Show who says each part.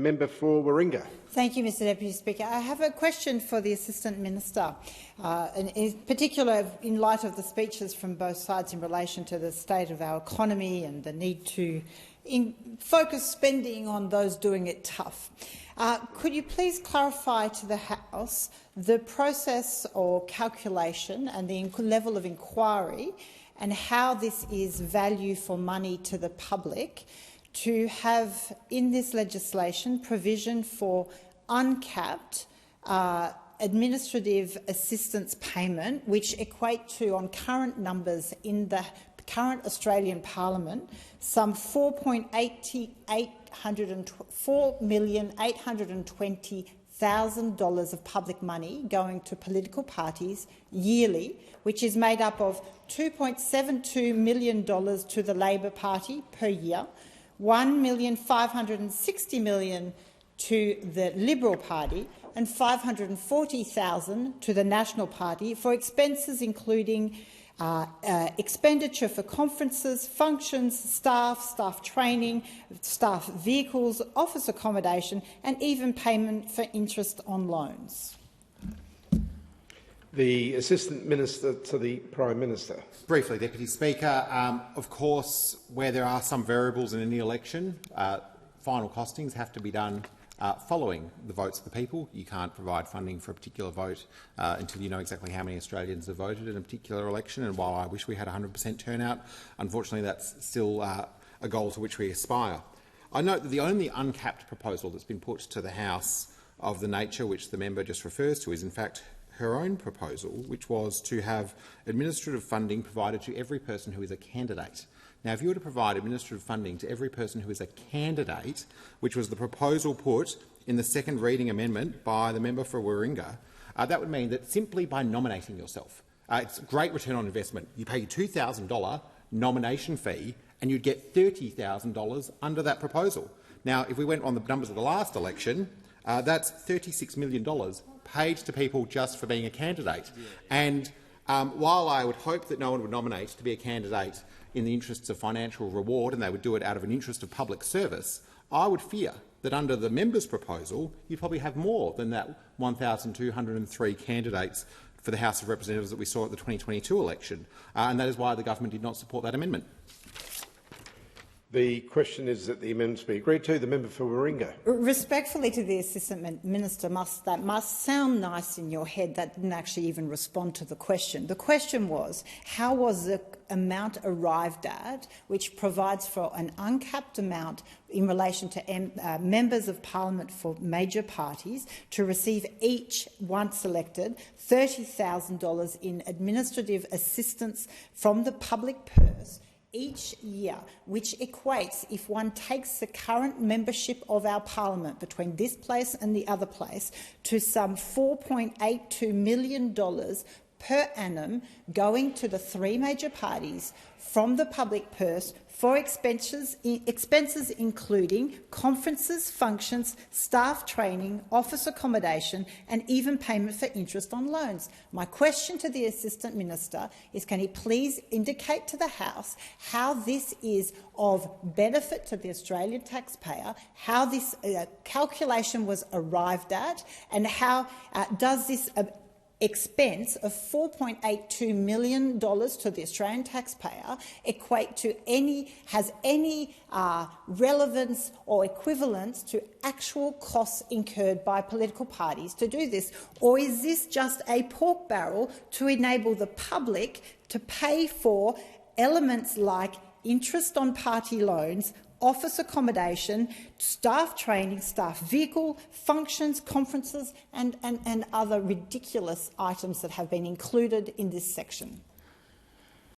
Speaker 1: member for Warringah.
Speaker 2: Thank you, Mr Deputy Speaker. I have a question for the Assistant Minister, and in particular in light of the speeches from both sides in relation to the state of our economy and the need to focus spending on those doing it tough. Could you please clarify to the House the process or calculation and the level of inquiry and how this is value for money to the public to have in this legislation provision for uncapped administrative assistance payment, which equate to, on current numbers in the current Australian Parliament, some $4,820,000 of public money going to political parties yearly, which is made up of $2.72 million to the Labor Party per year, $1,560,000 to the Liberal Party and $540,000 to the National Party for expenses including expenditure for conferences, functions, staff training, staff vehicles, office accommodation and even payment for interest on loans.
Speaker 1: The Assistant Minister to the Prime Minister.
Speaker 3: Briefly, Deputy Speaker. Of course, where there are some variables in any election, final costings have to be done following the votes of the people. You can't provide funding for a particular vote until you know exactly how many Australians have voted in a particular election. And while I wish we had 100% turnout, unfortunately that's still a goal to which we aspire. I note that the only uncapped proposal that's been put to the House of the nature which the member just refers to is in fact her own proposal, which was to have administrative funding provided to every person who is a candidate. Now, if you were to provide administrative funding to every person who is a candidate, which was the proposal put in the second reading amendment by the member for Warringah, that would mean that simply by nominating yourself, it's a great return on investment. You pay your $2,000 nomination fee and you'd get $30,000 under that proposal. Now, if we went on the numbers of the last election, that's $36 million paid to people just for being a candidate. And while I would hope that no one would nominate to be a candidate in the interests of financial reward and they would do it out of an interest of public service, I would fear that under the member's proposal you'd probably have more than that 1,203 candidates for the House of Representatives that we saw at the 2022 election, and that is why the government did not support that amendment.
Speaker 1: The question is that the amendments be agreed to. The member for Warringah.
Speaker 2: Respectfully to the Assistant Minister, that must sound nice in your head. That didn't actually even respond to the question. The question was, how was the amount arrived at which provides for an uncapped amount in relation to members of parliament for major parties to receive each, once elected, $30,000 in administrative assistance from the public purse each year, which equates, if one takes the current membership of our parliament between this place and the other place, to some $4.82 million per annum going to the three major parties from the public purse for expenses including conferences, functions, staff training, office accommodation and even payment for interest on loans. My question to the Assistant Minister is, can he please indicate to the House how this is of benefit to the Australian taxpayer, how this calculation was arrived at, and how does this expense of $4.82 million to the Australian taxpayer equate to has any relevance or equivalence to actual costs incurred by political parties to do this? Or is this just a pork barrel to enable the public to pay for elements like interest on party loans, office accommodation, staff training, staff vehicle, functions, conferences and other ridiculous items that have been included in this section?